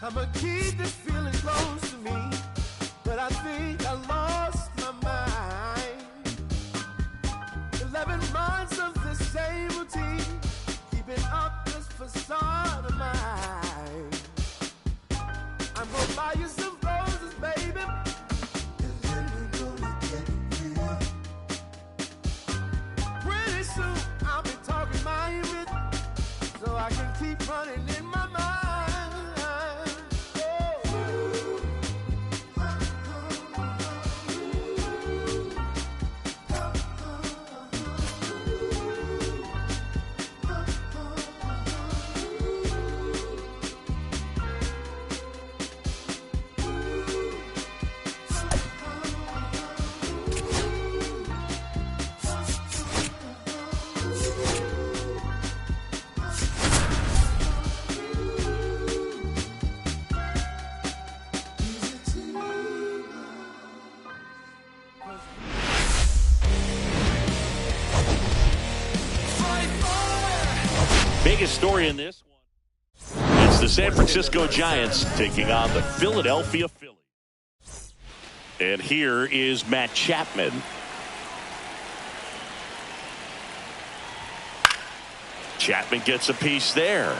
I'ma keep this feeling close to me, but I think I lost my mind. 11 months of the same routine, keeping up this facade of mine. I'm gonna buy you some roses, baby, and then we're gonna get real. Pretty soon I'll be talking my rhythm, so I can keep running in my mind. Biggest story in this one, it's the San Francisco Giants taking on the Philadelphia Phillies. And here is Matt Chapman. Chapman gets a piece there.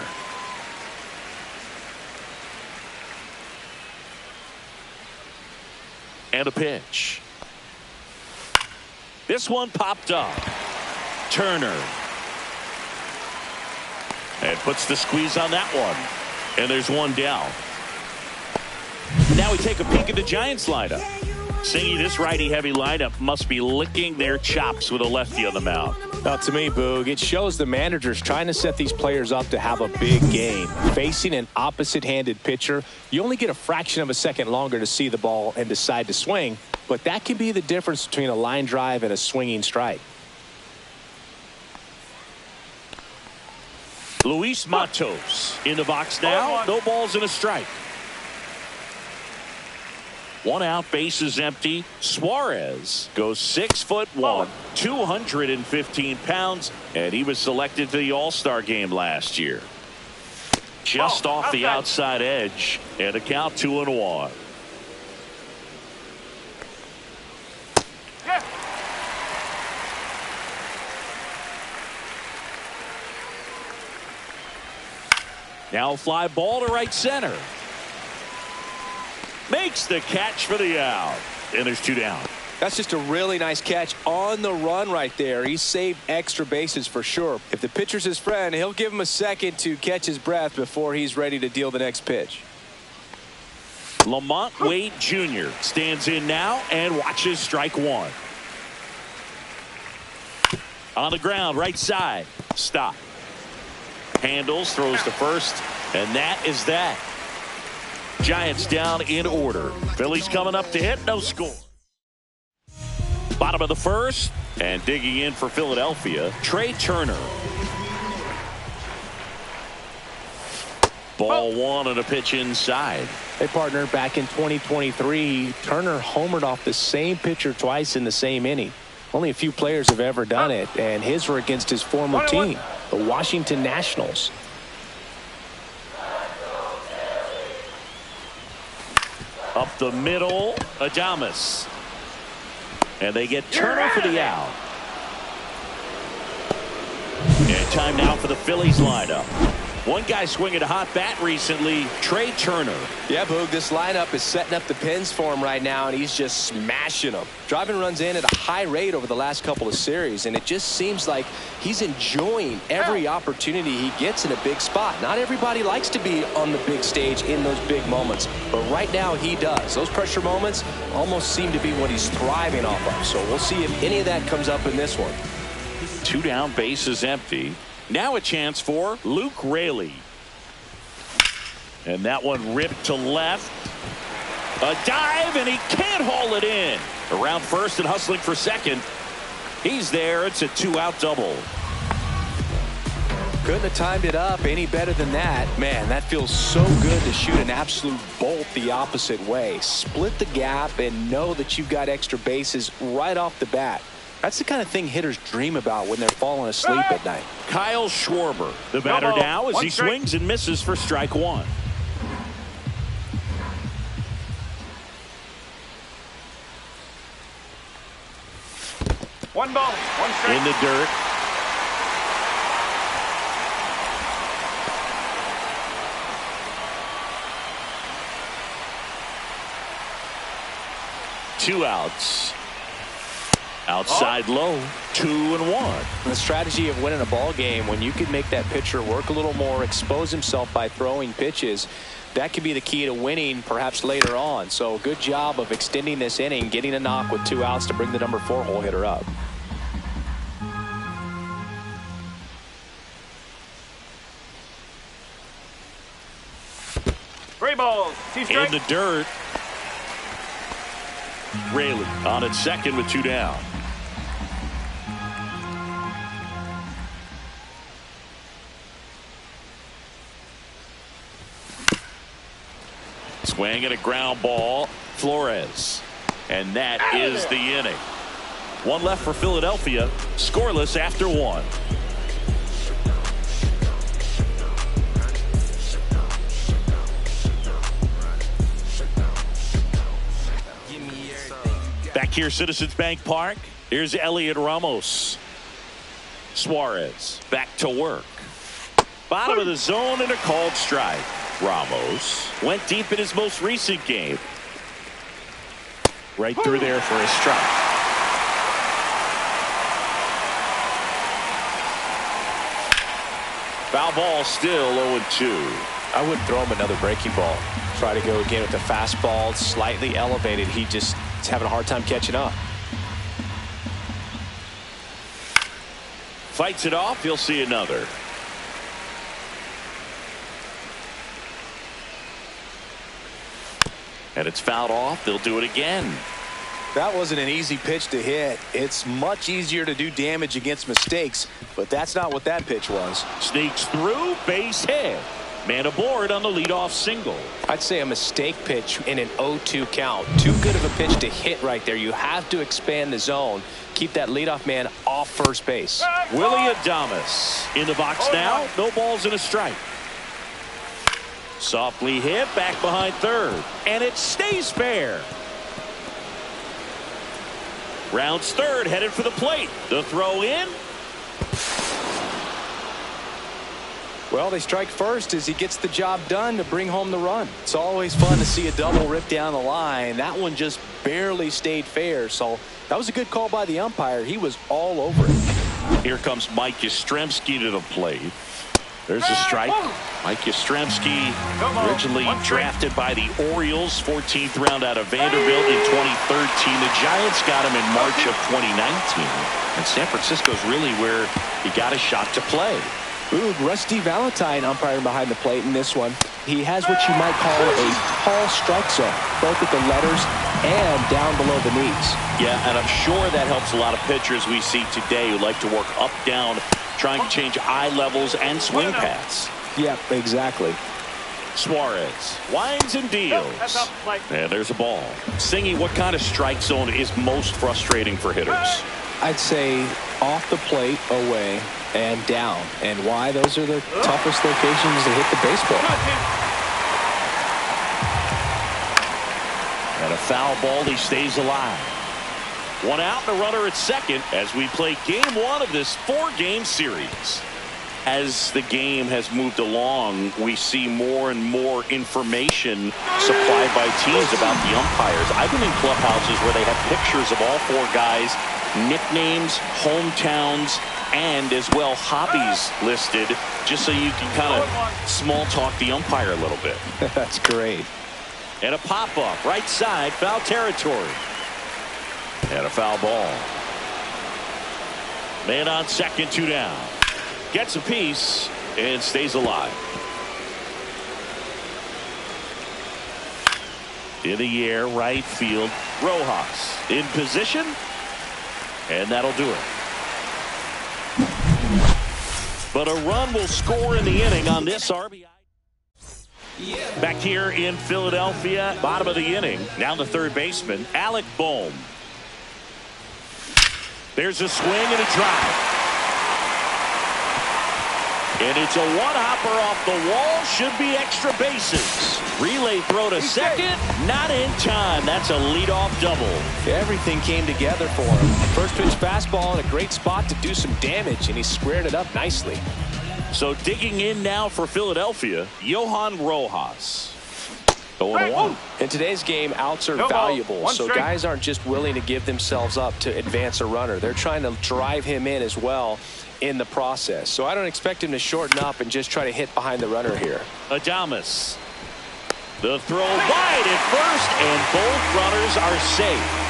And a pitch. This one popped up. Turner. And puts the squeeze on that one. And there's one down. Now we take a peek at the Giants lineup. Singy, this righty-heavy lineup must be licking their chops with a lefty on the mound. Well, to me, Boog, it shows the managers trying to set these players up to have a big game. Facing an opposite-handed pitcher, you only get a fraction of a second longer to see the ball and decide to swing. But that can be the difference between a line drive and a swinging strike. Luis Matos in the box now. No balls and a strike. One out, bases empty. Suarez goes 6'1", 215 pounds, and he was selected to the All-Star game last year. Just off the outside edge, and a count 2-1. Now a fly ball to right center. Makes the catch for the out. And there's two down. That's just a really nice catch on the run right there. He saved extra bases for sure. If the pitcher's his friend, he'll give him a second to catch his breath before he's ready to deal the next pitch. Lamont Wade Jr. stands in now and watches strike one. On the ground, right side. Stop. Handles, throws to first, and that is that. Giants down in order. Phillies coming up to hit, no score. Bottom of the first, and digging in for Philadelphia, Trey Turner. Ball one and a pitch inside. Hey, partner, back in 2023, Turner homered off the same pitcher twice in the same inning. Only a few players have ever done it, and his were against his former team, the Washington Nationals. Up the middle, Adames. And they get Turner for the out. And time now for the Phillies lineup. One guy swinging a hot bat recently, Trey Turner. Yeah, Boog, this lineup is setting up the pins for him right now, and he's just smashing them. Driving runs in at a high rate over the last couple of series, and it just seems like he's enjoying every opportunity he gets in a big spot. Not everybody likes to be on the big stage in those big moments, but right now he does. Those pressure moments almost seem to be what he's thriving off of, so we'll see if any of that comes up in this one. Two down, bases empty. Now a chance for Luke Raley. And that one ripped to left. A dive, and he can't haul it in. Around first and hustling for second. He's there. It's a two-out double. Couldn't have timed it up any better than that. Man, that feels so good to shoot an absolute bolt the opposite way. Split the gap and know that you've got extra bases right off the bat. That's the kind of thing hitters dream about when they're falling asleep at night. Kyle Schwarber, the batter now as he swings and misses for strike one. 1 ball, 1 strike. In the dirt. Two outs. Outside low, 2-1. The strategy of winning a ball game, when you can make that pitcher work a little more, expose himself by throwing pitches, that could be the key to winning perhaps later on. So good job of extending this inning, getting a knock with 2 outs to bring the number 4 hole hitter up. Three balls, 2 strikes. In the dirt. Raley on at second with 2 down. Swing and a ground ball. Flores. And that is the inning. 1 left for Philadelphia. Scoreless after 1. Back here, Citizens Bank Park. Here's Elliot Ramos. Suarez back to work. Bottom of the zone and a called strike. Ramos went deep in his most recent game. Right through there for a strike. Foul ball, still 0-2. I wouldn't throw him another breaking ball. Try to go again with the fastball, slightly elevated. He just is having a hard time catching up. Fights it off. He'll see another. And it's fouled off. They'll do it again. That wasn't an easy pitch to hit. It's much easier to do damage against mistakes, but that's not what that pitch was. Sneaks through, base hit. Man aboard on the leadoff single. I'd say a mistake pitch in an 0-2 count. Too good of a pitch to hit right there. You have to expand the zone. Keep that leadoff man off first base. Willy Adames in the box now. No balls and a strike. Softly hit back behind third. And it stays fair. Rounds third, headed for the plate. The throw in. Well, they strike first as he gets the job done to bring home the run. It's always fun to see a double rip down the line. That one just barely stayed fair. So that was a good call by the umpire. He was all over it. Here comes Mike Yastrzemski to the plate. There's a strike. Mike Yastrzemski, originally drafted by the Orioles, 14th round out of Vanderbilt in 2013. The Giants got him in March of 2019. And San Francisco's really where he got a shot to play. Ooh, Rusty Valentine umpiring behind the plate in this one. He has what you might call a tall strike zone, both at the letters and down below the knees. Yeah, and I'm sure that helps a lot of pitchers we see today who like to work up, down, trying to change eye levels and swing paths. Yep, exactly. Suarez winds and deals. And there's a ball. Singy, what kind of strike zone is most frustrating for hitters? I'd say off the plate, away, and down. And why? Those are the toughest locations to hit the baseball. And a foul ball, he stays alive. 1 out and a runner at second as we play game 1 of this 4-game series. As the game has moved along, we see more and more information supplied by teams about the umpires. I've been in clubhouses where they have pictures of all 4 guys, nicknames, hometowns, and as well hobbies listed, just so you can kind of small talk the umpire a little bit. That's great. And a pop-up, right side, foul territory. And a foul ball. Man on second, 2 down. Gets a piece and stays alive. In the air, right field. Rojas in position. And that'll do it. But a run will score in the inning on this RBI. Back here in Philadelphia, bottom of the inning. Now the third baseman, Alec Bohm. There's a swing and a drive. And it's a one-hopper off the wall. Should be extra bases. Relay throw to second. Not in time. That's a leadoff double. Everything came together for him. First pitch fastball in a great spot to do some damage, and he squared it up nicely. So digging in now for Philadelphia, Johan Rojas. 0-1. In today's game, outs are No ball. valuable, One so strike. guys aren't just willing to give themselves up to advance a runner. They're trying to drive him in as well in the process. So I don't expect him to shorten up and just try to hit behind the runner here. Adames. The throw wide at first, and both runners are safe.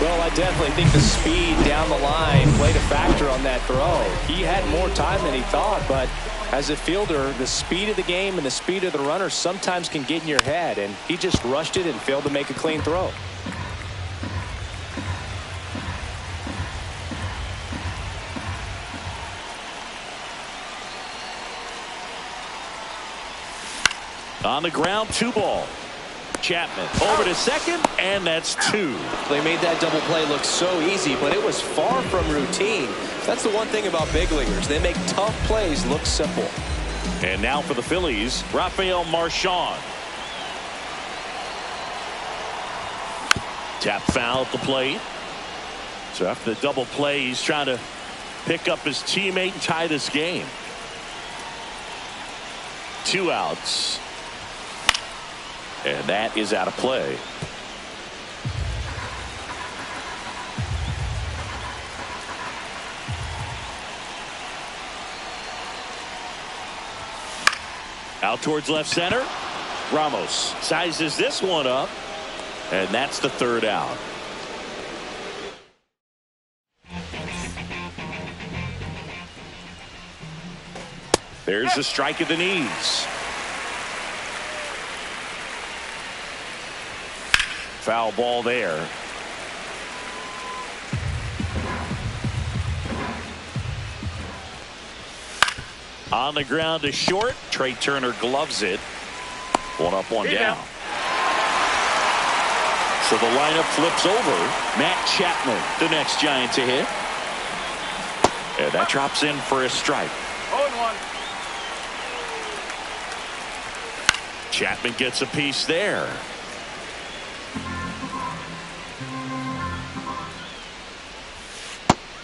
Well, I definitely think the speed down the line played a factor on that throw. He had more time than he thought, but as a fielder, the speed of the game and the speed of the runner sometimes can get in your head, and he just rushed it and failed to make a clean throw. On the ground, 2 ball. Chapman over to second, and that's 2. They made that double play look so easy, but it was far from routine. That's the one thing about big leaguers. They make tough plays look simple. And now for the Phillies, Rafael Marchand. Tap foul at the plate. So after the double play, he's trying to pick up his teammate and tie this game. 2 outs. And that is out of play. Out towards left center. Ramos sizes this one up, and that's the 3rd out. There's the strike at the knees. Foul ball there. On the ground to short. Trey Turner gloves it. 1 up, 1 down. So the lineup flips over. Matt Chapman, the next Giant to hit. And that drops in for a strike. 0-1. Chapman gets a piece there.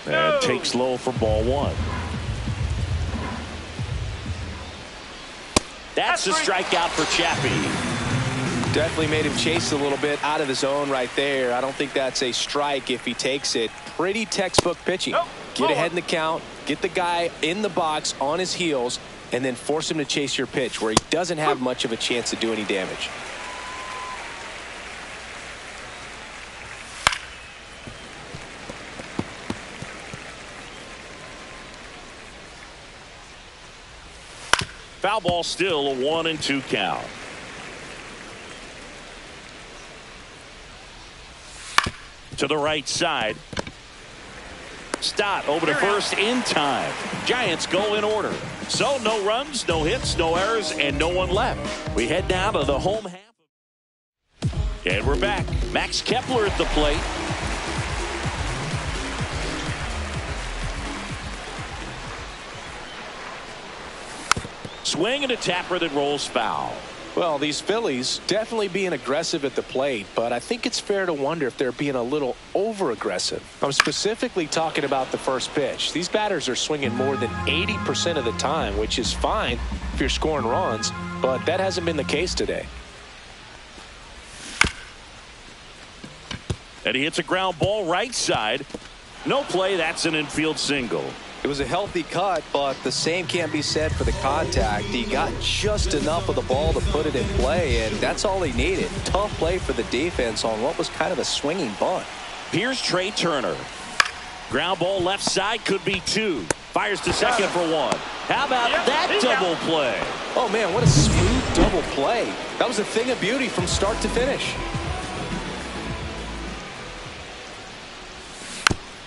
And takes low for ball 1. That's a strikeout for Chappie. Definitely made him chase a little bit out of the zone right there. I don't think that's a strike if he takes it. Pretty textbook pitching. Get ahead in the count, get the guy in the box on his heels, and then force him to chase your pitch where he doesn't have much of a chance to do any damage. Foul ball, still a 1-2 count. To the right side. Stott over to first in time. Giants go in order. So no runs, no hits, no errors, and no one left. We head down to the home half. And we're back. Max Kepler at the plate. Swing and a tapper that rolls foul. Well, these Phillies definitely being aggressive at the plate, but I think it's fair to wonder if they're being a little over-aggressive. I'm specifically talking about the first pitch. These batters are swinging more than 80% of the time, which is fine if you're scoring runs, but that hasn't been the case today. And he hits a ground ball right side. No play. That's an infield single. It was a healthy cut, but the same can't be said for the contact. He got just enough of the ball to put it in play, and that's all he needed. Tough play for the defense on what was kind of a swinging bunt. Here's Trey Turner. Ground ball left side, could be 2. Fires to second for 1. How about that double play? Oh, man, what a smooth double play. That was a thing of beauty from start to finish.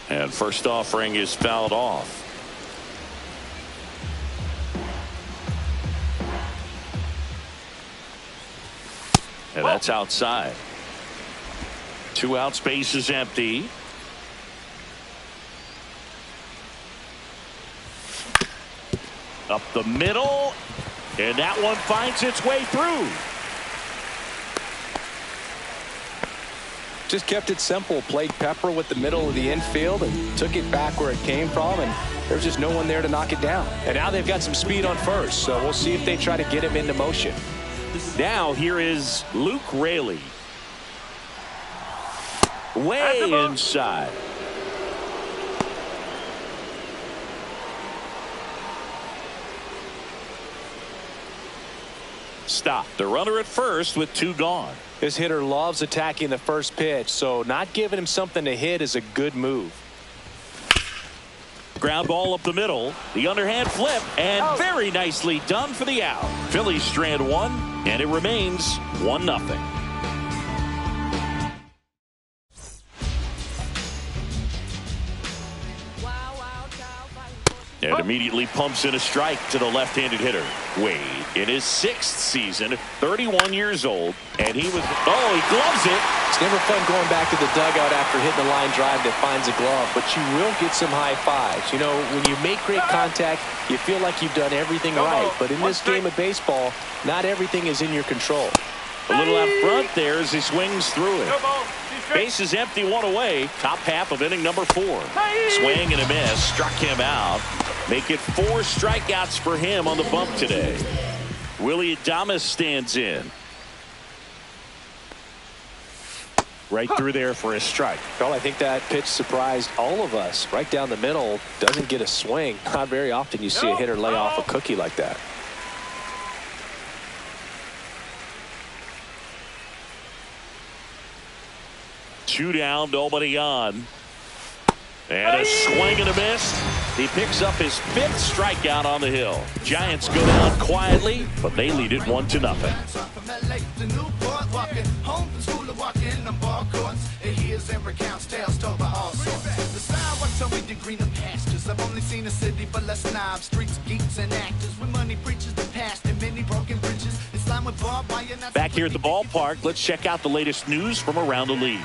And first offering is fouled off. And that's outside. 2 outs, base is empty. Up the middle, and that one finds its way through. Just kept it simple. Played pepper with the middle of the infield and took it back where it came from, and there's just no one there to knock it down. And now they've got some speed on first, so we'll see if they try to get him into motion. Now here is Luke Raley. Way inside. Stop. The runner at first with 2 gone. This hitter loves attacking the first pitch, so not giving him something to hit is a good move. Ground ball up the middle. The underhand flip, and very nicely done for the out. Phillies strand 1, and it remains 1-0. And immediately pumps in a strike to the left-handed hitter. Wade in his 6th season, 31 years old, and he gloves it. It's never fun going back to the dugout after hitting a line drive that finds a glove, but you will get some high fives. You know, when you make great contact, you feel like you've done everything right, but in this game of baseball, not everything is in your control. A little out front there as he swings through it. Base is empty, 1 away. Top half of inning number 4. Swing and a miss, struck him out. Make it 4 strikeouts for him on the bump today. Willy Adames stands in. Right through there for a strike. Well, I think that pitch surprised all of us. Right down the middle, doesn't get a swing. Not very often you see a hitter lay off a cookie like that. Two down, nobody on. And a swing and a miss. He picks up his 5th strikeout on the hill. Giants go down quietly, but they lead it 1-0. Back here at the ballpark, let's check out the latest news from around the league.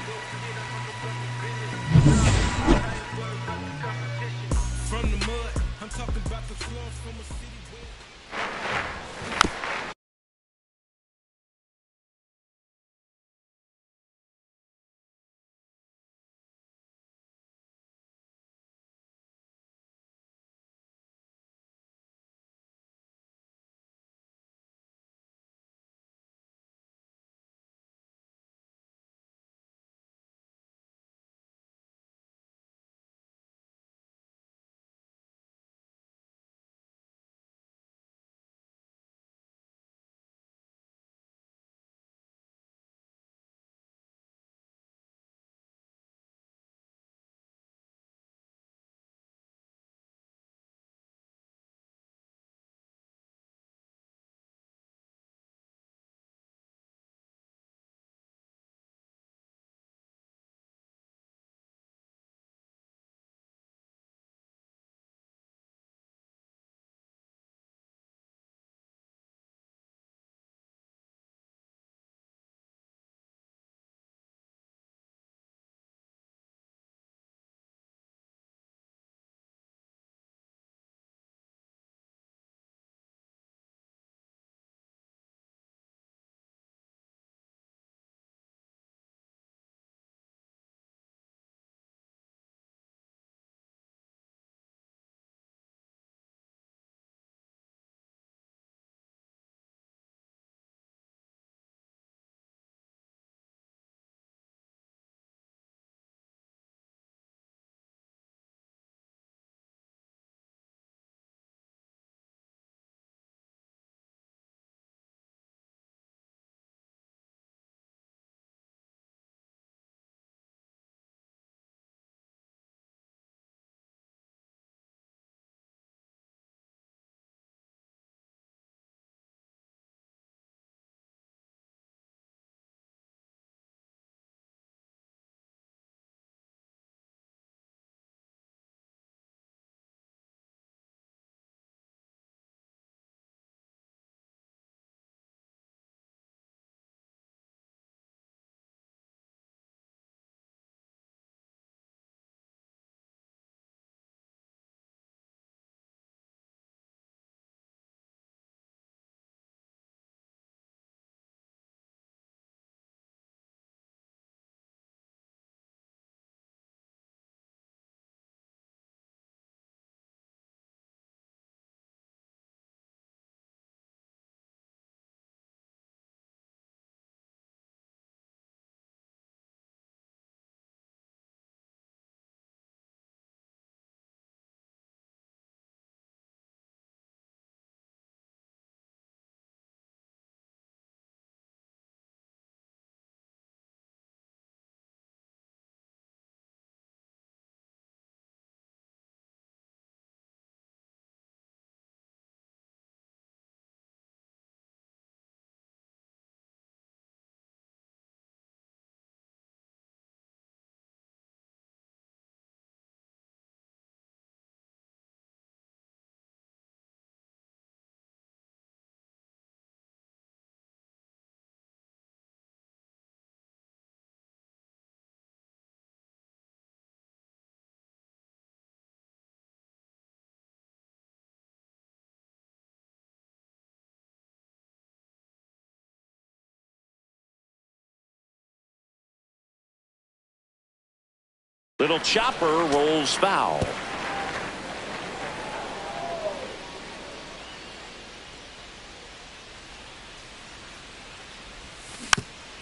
Little chopper rolls foul.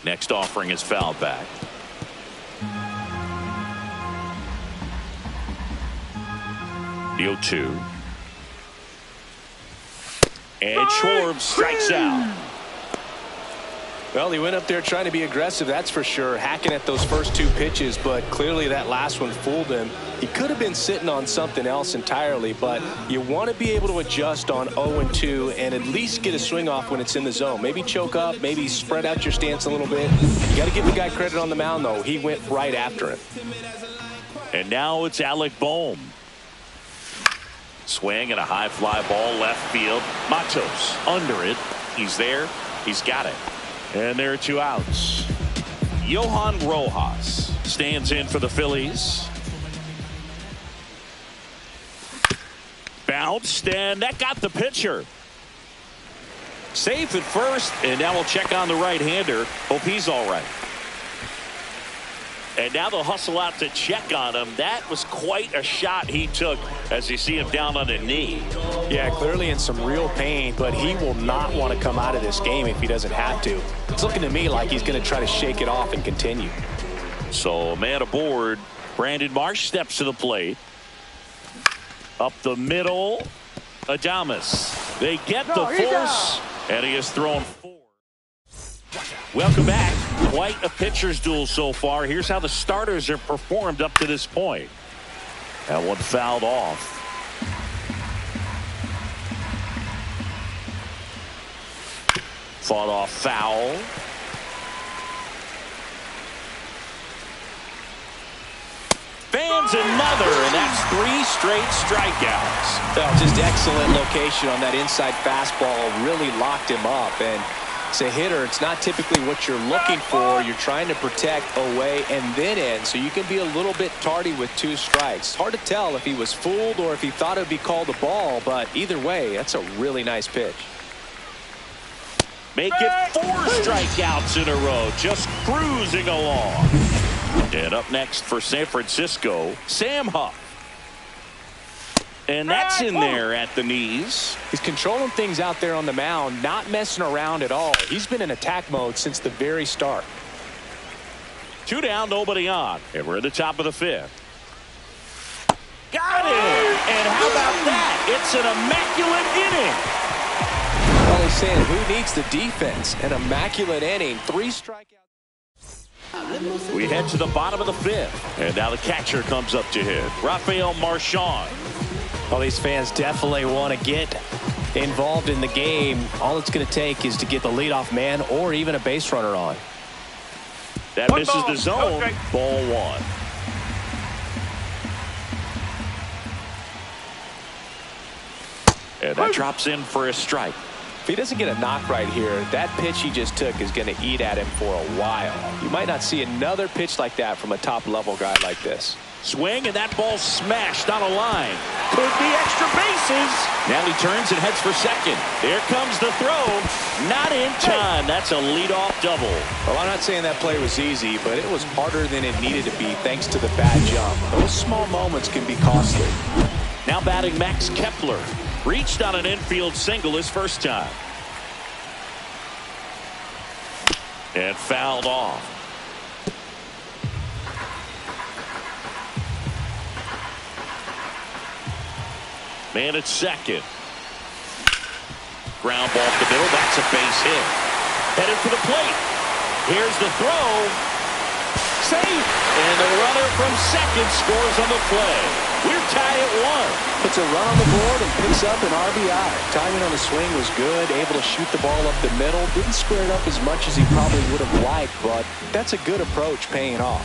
Next offering is fouled back. The 0-2. And Schwartz strikes out. Well, he went up there trying to be aggressive, that's for sure, hacking at those first two pitches, but clearly that last one fooled him. He could have been sitting on something else entirely, but you want to be able to adjust on 0-2 and at least get a swing off when it's in the zone. Maybe choke up, maybe spread out your stance a little bit. You got to give the guy credit on the mound, though. He went right after him. And now it's Alec Bohm. Swing and a high fly ball left field. Matos under it. He's there. He's got it. And there are 2 outs. Johan Rojas stands in for the Phillies. Bounced, and that got the pitcher. Safe at first, and now we'll check on the right-hander. Hope he's all right. And now they'll hustle out to check on him. That was quite a shot he took as you see him down on the knee. Yeah, clearly in some real pain, but he will not want to come out of this game if he doesn't have to. It's looking to me like he's going to try to shake it off and continue. So, man aboard. Brandon Marsh steps to the plate. Up the middle. Adames. They get the force, and he has thrown 4. Welcome back. Quite a pitcher's duel so far. Here's how the starters have performed up to this point. That one fouled off. Fought off foul. Fans another, and that's 3 straight strikeouts. Well, just excellent location on that inside fastball. Really locked him up. And as a hitter, it's not typically what you're looking for. You're trying to protect away and then in, so you can be a little bit tardy with 2 strikes. Hard to tell if he was fooled or if he thought it would be called a ball, but either way, that's a really nice pitch. Make it 4 strikeouts in a row, just cruising along. And up next for San Francisco, Sam Huff. And that's in there at the knees. He's controlling things out there on the mound, not messing around at all. He's been in attack mode since the very start. 2 down, nobody on. And we're at the top of the 5th. Got it! And how about that? It's an immaculate inning. Well, he's saying who needs the defense? An immaculate inning. 3 strikeouts. We head to the bottom of the 5th. And now the catcher comes up to hit. Rafael Marchand. Well, these fans definitely want to get involved in the game. All it's going to take is to get the leadoff man or even a base runner on. That misses the zone. Ball 1. And that drops in for a strike. If he doesn't get a knock right here, that pitch he just took is going to eat at him for a while. You might not see another pitch like that from a top-level guy like this. Swing, and that ball smashed on a line. Could be extra bases. Now he turns and heads for second. There comes the throw. Not in time. That's a leadoff double. Well, I'm not saying that play was easy, but it was harder than it needed to be thanks to the bad jump. Those small moments can be costly. Now batting Max Kepler. Reached on an infield single his first time. And fouled off. Man at second. Ground ball up the middle. That's a base hit. Headed for the plate. Here's the throw. Safe. And the runner from second scores on the play. We're tied at 1. Puts a run on the board and picks up an RBI. Timing on the swing was good. Able to shoot the ball up the middle. Didn't square it up as much as he probably would have liked, but that's a good approach paying off.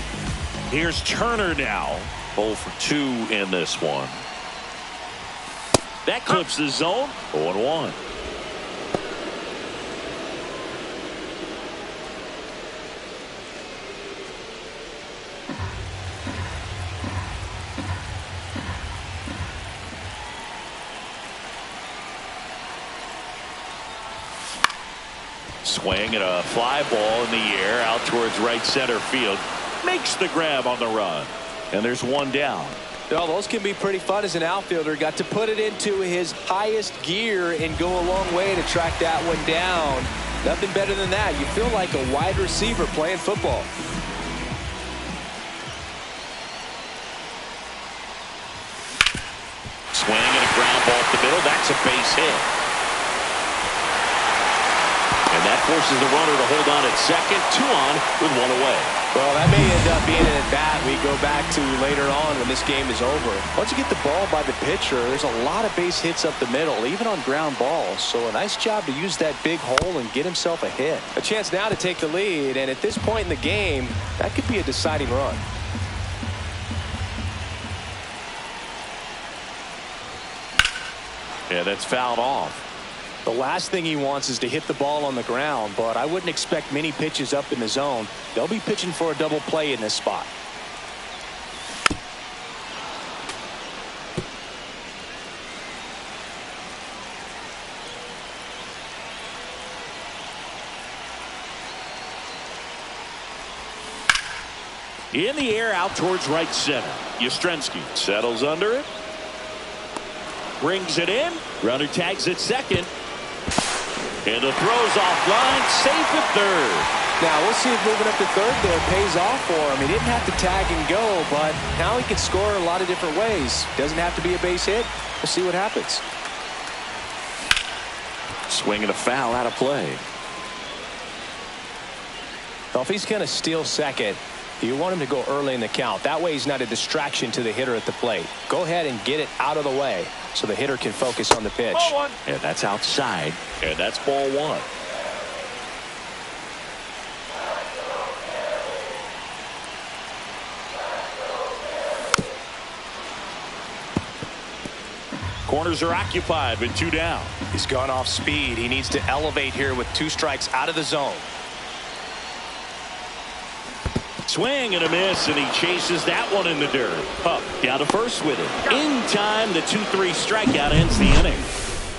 Here's Turner now. 0 for 2 in this one. That clips the zone. 0-1. Swing and a fly ball in the air out towards right center field. Makes the grab on the run. And there's one down. Well, those can be pretty fun as an outfielder. Got to put it into his highest gear and go a long way to track that one down. Nothing better than that. You feel like a wide receiver playing football. Swing and a ground ball up the middle. That's a base hit. And that forces the runner to hold on at second. 2 on with 1 away. Well, that may end up being an at-bat we go back to later on when this game is over. Once you get the ball by the pitcher, there's a lot of base hits up the middle, even on ground balls. So a nice job to use that big hole and get himself a hit. A chance now to take the lead, and at this point in the game, that could be a deciding run. Yeah, that's fouled off. The last thing he wants is to hit the ball on the ground, but I wouldn't expect many pitches up in the zone. They'll be pitching for a double play in this spot. In the air out towards right center. Yastrzemski settles under it. Brings it in. Runner tags at second. And the throw's offline. Safe at third. Now we'll see if moving up to third there pays off for him. He didn't have to tag and go, but now he can score a lot of different ways. Doesn't have to be a base hit. We'll see what happens. Swing and a foul out of play. Well, if he's going to steal second, you want him to go early in the count. That way he's not a distraction to the hitter at the plate. Go ahead and get it out of the way so the hitter can focus on the pitch. Ball 1. And that's outside. And that's ball 1. Corners are occupied with 2 down. He's gone off speed. He needs to elevate here with 2 strikes out of the zone. Swing and a miss, and he chases that one in the dirt. Up, down to first with it. In time, the 2-3 strikeout ends the inning.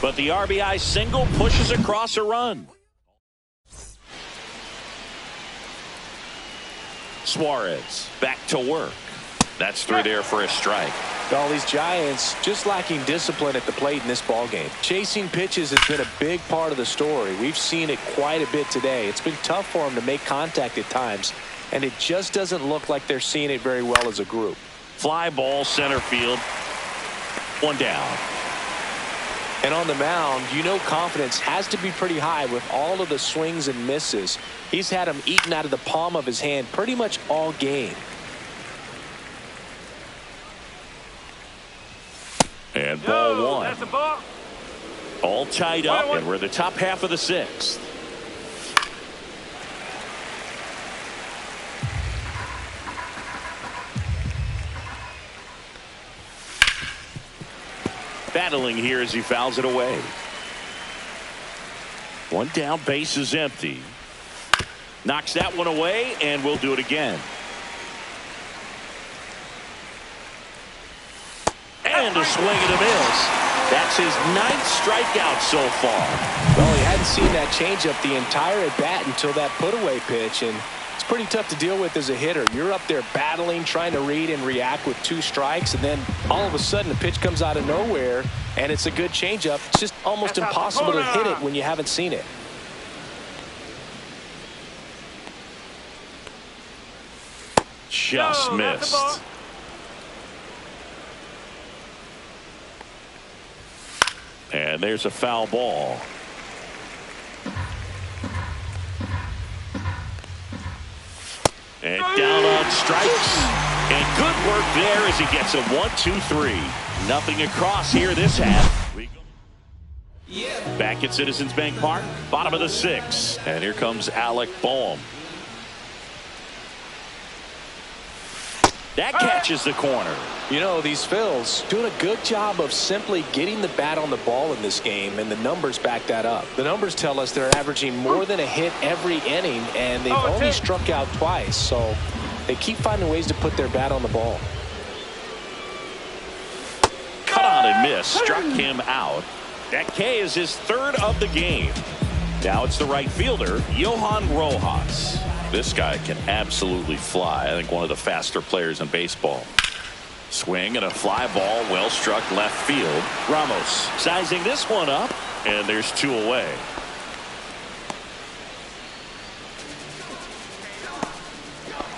But the RBI single pushes across a run. Suarez back to work. That's through there for a strike. All these Giants just lacking discipline at the plate in this ballgame. Chasing pitches has been a big part of the story. We've seen it quite a bit today. It's been tough for them to make contact at times, and it just doesn't look like they're seeing it very well as a group. Fly ball center field. 1 down. And on the mound, you know confidence has to be pretty high with all of the swings and misses. He's had them eaten out of the palm of his hand pretty much all game. And ball 1. That's a ball. All tied up, and we're in the top half of the 6th. Battling here as he fouls it away. 1 down, base is empty. Knocks that one away, and we'll do it again. And a swing and a miss. That's his 9th strikeout so far. Well, he hadn't seen that changeup the entire at bat until that put-away pitch, and it's pretty tough to deal with as a hitter. You're up there battling, trying to read and react with 2 strikes, and then all of a sudden the pitch comes out of nowhere, and it's a good changeup. It's just almost impossible to hit it when you haven't seen it. Just missed. And there's a foul ball. And down on strikes. And good work there as he gets a 1-2-3. Nothing across here this half. Back at Citizens Bank Park, bottom of the 6th. And here comes Alec Bohm. That catches the corner. You know, these Phils doing a good job of simply getting the bat on the ball in this game, and the numbers back that up. The numbers tell us they're averaging more than a hit every inning, and they've only struck out twice, so they keep finding ways to put their bat on the ball. Cut on and miss, struck him out. That K is his 3rd of the game. Now it's the right fielder, Johan Rojas. This guy can absolutely fly. I think one of the faster players in baseball. Swing and a fly ball, well struck left field. Ramos sizing this one up, and there's 2 away.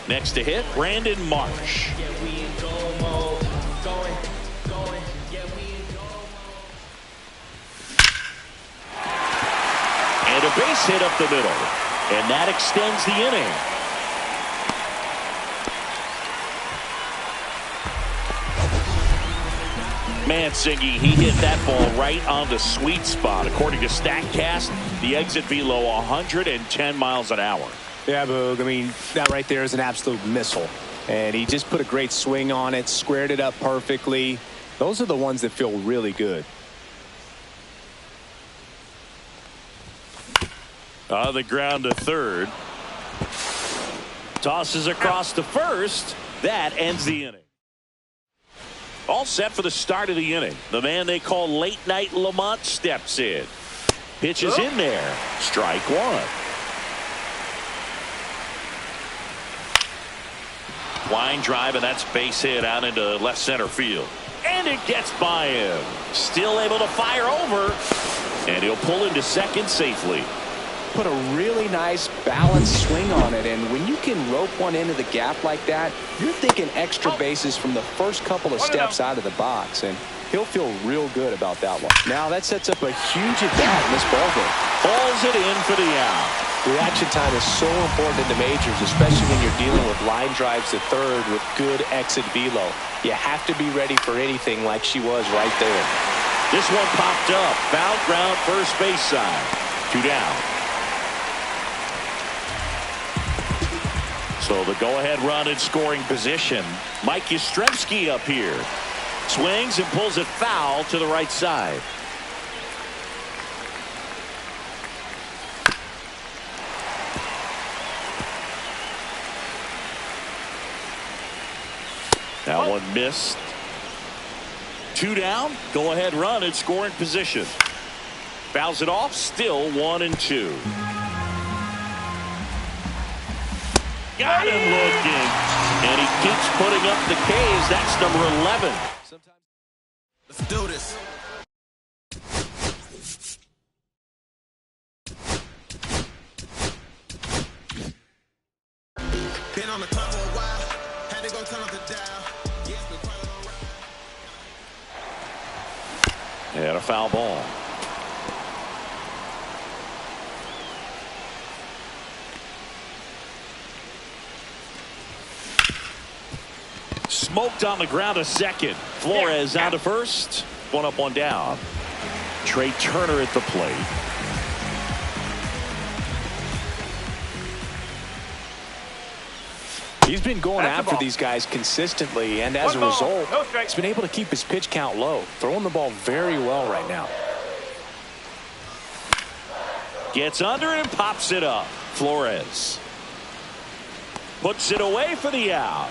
Next to hit, Brandon Marsh. And a base hit up the middle, and that extends the inning. Mancini, he hit that ball right on the sweet spot. According to StatCast, the exit velo 110 miles an hour. Yeah, Boog. I mean, that right there is an absolute missile. And he just put a great swing on it, squared it up perfectly. Those are the ones that feel really good. On the ground to third. Tosses across to first. That ends the inning. All set for the start of the inning. The man they call Late Night Lamont steps in. Pitches in there. Strike 1. Line drive, and that's base hit out into left center field. And it gets by him. Still able to fire over. And he'll pull into second safely. Put a really nice balanced swing on it, and when you can rope one into the gap like that, you're thinking extra bases from the first couple of steps out of the box, and he'll feel real good about that one. Now that sets up a huge at-bat in this ballgame. Pulls it in for the out. Reaction time is so important in the majors, especially when you're dealing with line drives to third with good exit velo. You have to be ready for anything like she was right there. This one popped up. Foul ground first base side. 2 down. So the go-ahead run in scoring position. Mike Yastrzemski up here. Swings and pulls it foul to the right side. That one missed. 2 down. Go-ahead run in scoring position. Fouls it off. Still 1-2. Got him looking. And he keeps putting up the K's. That's number 11. Let's do this. Been on the clock for a while. Had to go turn up the dial. Yeah, it's been quite a little round. And a foul ball. Smoked on the ground to second. Flores out to first. 1 up, 1 down. Trey Turner at the plate. He's been going after these guys consistently, and as a result, he's been able to keep his pitch count low, throwing the ball very well right now. Gets under it and pops it up. Flores puts it away for the out.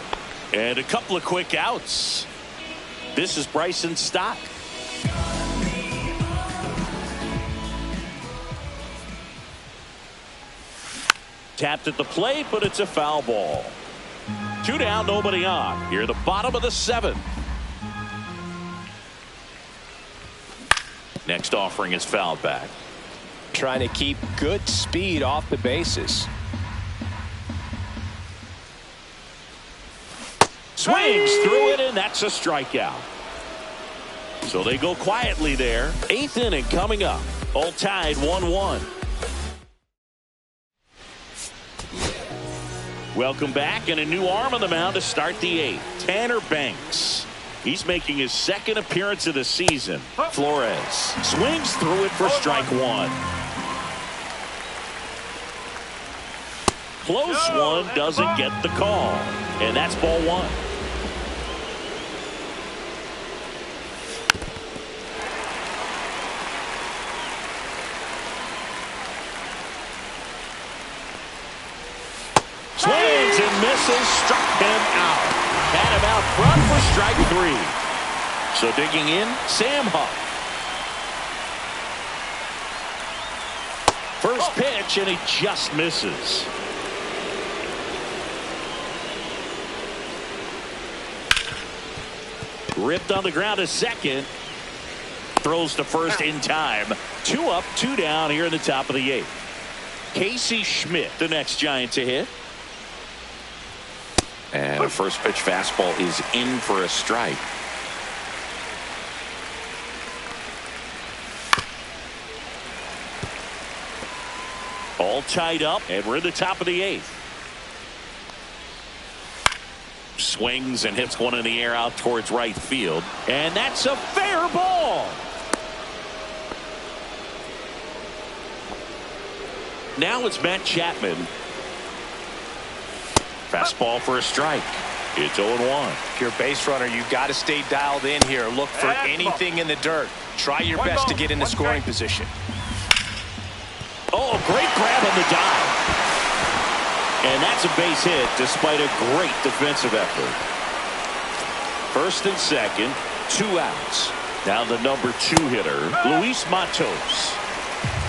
And a couple of quick outs. This is Bryson Stott. Tapped at the plate, but it's a foul ball. 2 down, nobody on. Here at the bottom of the 7th. Next offering is fouled back. Trying to keep good speed off the bases. Swings through it, and that's a strikeout. So they go quietly there. 8th inning coming up. All tied 1-1. Welcome back, and a new arm on the mound to start the 8th. Tanner Banks. He's making his 2nd appearance of the season. Flores swings through it for strike 1. Close one, doesn't get the call. And that's ball 1. Swings and misses, struck him out. Had him out front for strike 3. So digging in, Sam Huff. First pitch, and he just misses. Ripped on the ground to second. Throws to first in time. 2 up, 2 down here in the top of the 8th. Casey Schmidt, the next Giant to hit. And a first pitch fastball is in for a strike. All tied up, and we're in the top of the 8th. Swings and hits one in the air out towards right field. And that's a fair ball. Now it's Matt Chapman. Fastball for a strike. It's 0-1. If you're a base runner, you've got to stay dialed in here. Look for anything in the dirt. Try your best to get in the scoring position. Oh, great grab on the dive. And that's a base hit despite a great defensive effort. First and second, 2 outs. Now the number 2 hitter, Luis Matos.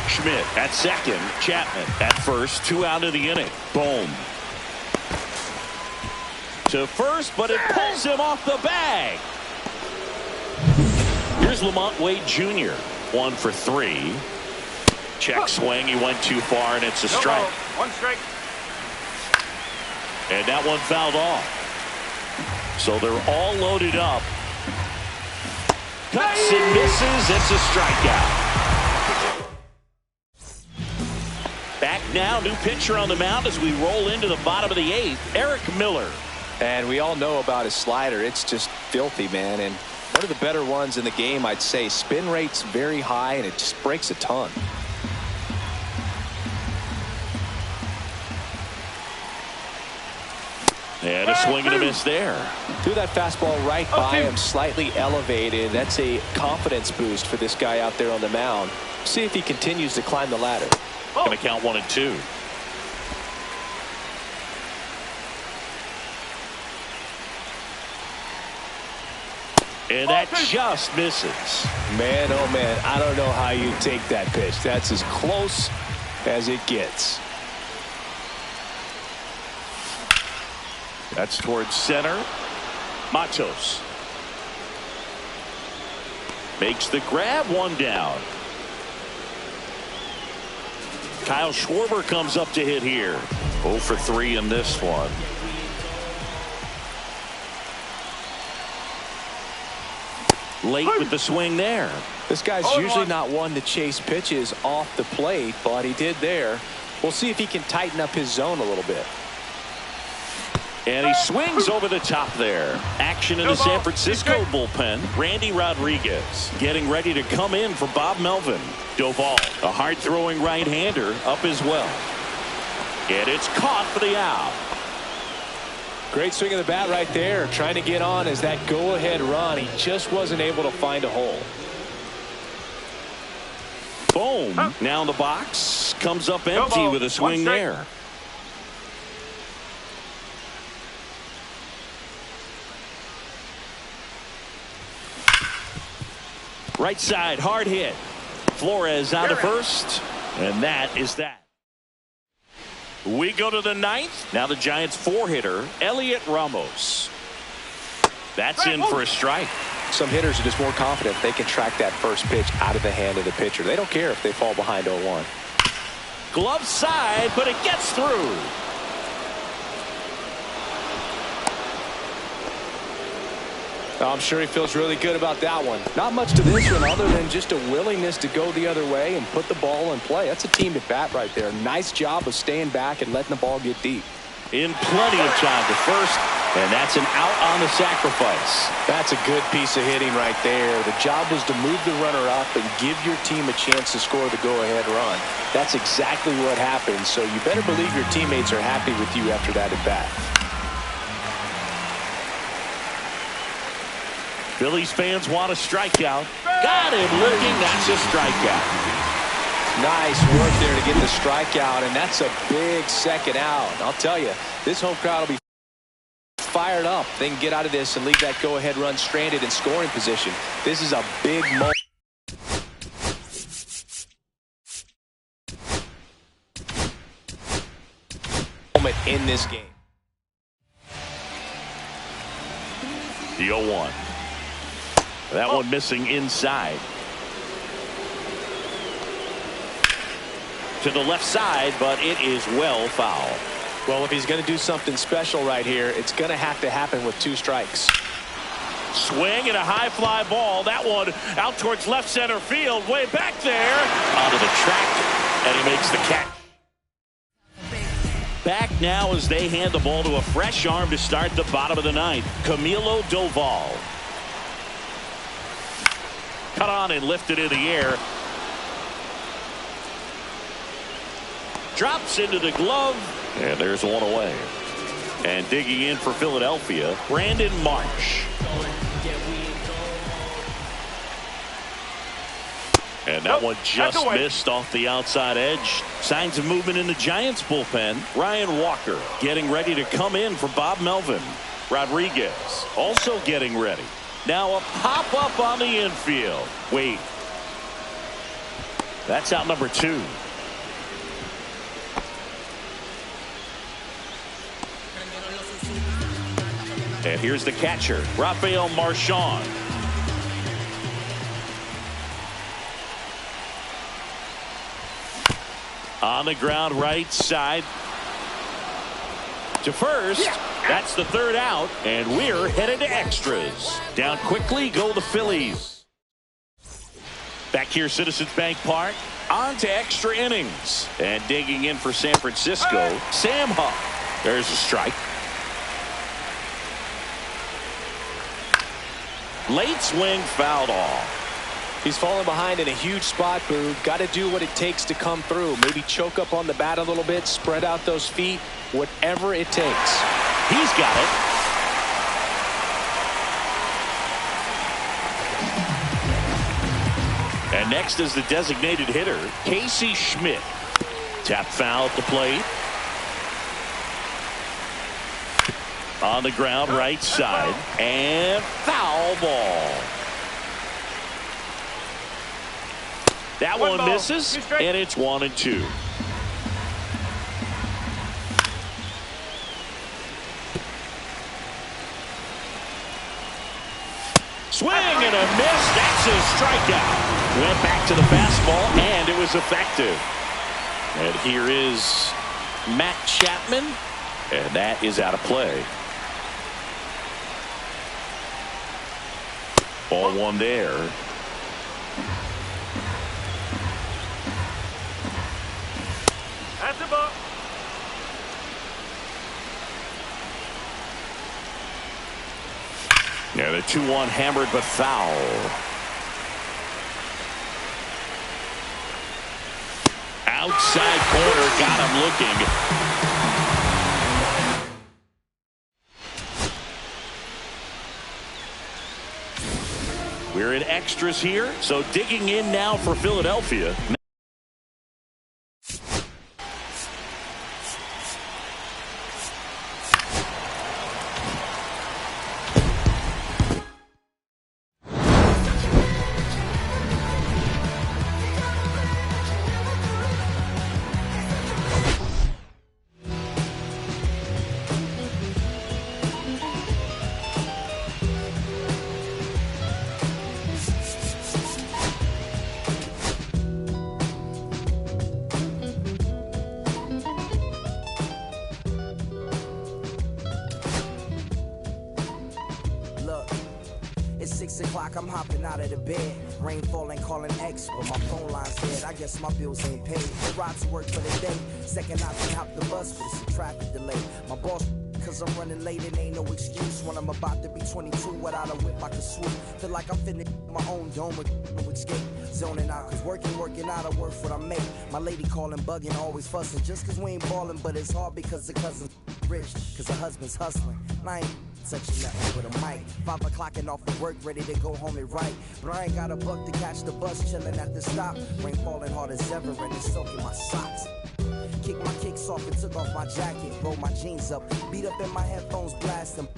Schmidt at second, Chapman at first, 2 out of the inning. Boom. To first, but it pulls him off the bag. Here's Lamont Wade Jr. 1 for 3. Check swing. He went too far, and it's a strike. 1 strike. And that one fouled off. So they're all loaded up. Cuts and misses. It's a strikeout. Back now, new pitcher on the mound as we roll into the bottom of the 8th, Eric Miller. And we all know about his slider. It's just filthy, man. And one of the better ones in the game, I'd say. Spin rate's very high, and it just breaks a ton. And a swing and a miss there. Threw that fastball right by him, slightly elevated. That's a confidence boost for this guy out there on the mound. See if he continues to climb the ladder. Going to count 1 and 2. And that just misses. Man, oh man, I don't know how you take that pitch. That's as close as it gets. That's towards center. Matos makes the grab, 1 down. Kyle Schwarber comes up to hit here. 0 for 3 in this one. Late with the swing there. This guy's usually not one to chase pitches off the plate, but he did there. We'll see if he can tighten up his zone a little bit. And he swings over the top there. Action in the San Francisco bullpen. Randy Rodriguez getting ready to come in for Bob Melvin. Doval, a hard-throwing right-hander, up as well. And it's caught for the out. Great swing of the bat right there. Trying to get on as that go-ahead run. He just wasn't able to find a hole. Boom. Now in the box. Comes up empty with a swing there. Right side, hard hit. Flores out to first, and that is that. We go to the 9th. Now the Giants 4-hitter, Elliot Ramos. That's in for a strike. Some hitters are just more confident they can track that first pitch out of the hand of the pitcher. They don't care if they fall behind 0-1. Glove side, but it gets through. I'm sure he feels really good about that one. Not much to this one other than just a willingness to go the other way and put the ball in play. That's a team at bat right there. Nice job of staying back and letting the ball get deep. In plenty of time to first, and that's an out on the sacrifice. That's a good piece of hitting right there. The job was to move the runner up and give your team a chance to score the go-ahead run. That's exactly what happened, so you better believe your teammates are happy with you after that at bat. Phillies fans want a strikeout. Got him looking. That's a strikeout. Nice work there to get the strikeout, and that's a big second out. I'll tell you, this home crowd will be fired up. They can get out of this and leave that go-ahead run stranded in scoring position. This is a big moment in this game. The 0-1. That one missing inside. To the left side, but it is well foul. Well, if he's going to do something special right here, it's going to have to happen with 2 strikes. Swing and a high fly ball. That one out towards left center field. Way back there. Onto the track, and he makes the catch. Back now as they hand the ball to a fresh arm to start the bottom of the 9th. Camilo Doval. Cut on and lifted in the air. Drops into the glove. And there's one away. And digging in for Philadelphia, Brandon Marsh. And that one just missed off the outside edge. Signs of movement in the Giants bullpen. Ryan Walker getting ready to come in for Bob Melvin. Rodriguez also getting ready. Now a pop-up on the infield. Wait. That's out number 2. And here's the catcher, Rafael Marchand. On the ground right side to first. That's the 3rd out, and we're headed to extras. Down quickly go the Phillies. Back here, Citizens Bank Park. On to extra innings. And digging in for San Francisco, Sam Huff. There's a strike. Late swing fouled off. He's falling behind in a huge spot, Boog. Got to do what it takes to come through. Maybe choke up on the bat a little bit, spread out those feet, whatever it takes. He's got it. And next is the designated hitter, Casey Schmidt. Tap foul at the plate. On the ground right side, and foul ball. That one misses, and it's 1-2. Swing and a miss. That's his strikeout. Went back to the fastball, and it was effective. And here is Matt Chapman, and that is out of play. Ball 1 there. That's a ball. Yeah, the 2-1 hammered but foul. Outside corner, got him looking. We're in extras here, so digging in now for Philadelphia. It's 6 o'clock, I'm hopping out of the bed. Rain falling, calling X, but my phone line's dead. I guess my bills ain't paid. I ride to work for the day. Second option, hop the bus, but it's a traffic delay. My boss, cause I'm running late, it ain't no excuse. When I'm about to be 22, without a whip, I can swoop. Feel like I'm finna my own dome with no escape. Zoning out, cause working out, I work what I make. My lady calling, bugging, always fussing. Just cause we ain't ballin', but it's hard because the cousin's rich. Cause the husband's hustling. And I ain't touching nothing with a mic. 5 o'clock and off of work, ready to go home and write. But I ain't got a buck to catch the bus, chillin' at the stop. Rain falling hard as ever, and it's soaking my socks. Kicked my kicks off and took off my jacket. Rolled my jeans up, beat up in my headphones, blasting.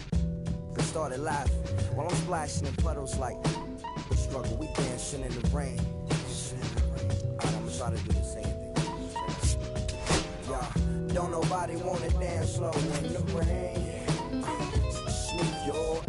They started laughing while I'm splashing in puddles like the struggle. We dancing in the rain. Alright, I'ma try to do the same thing. Yeah, don't nobody wanna dance slow in the rain. Smooth your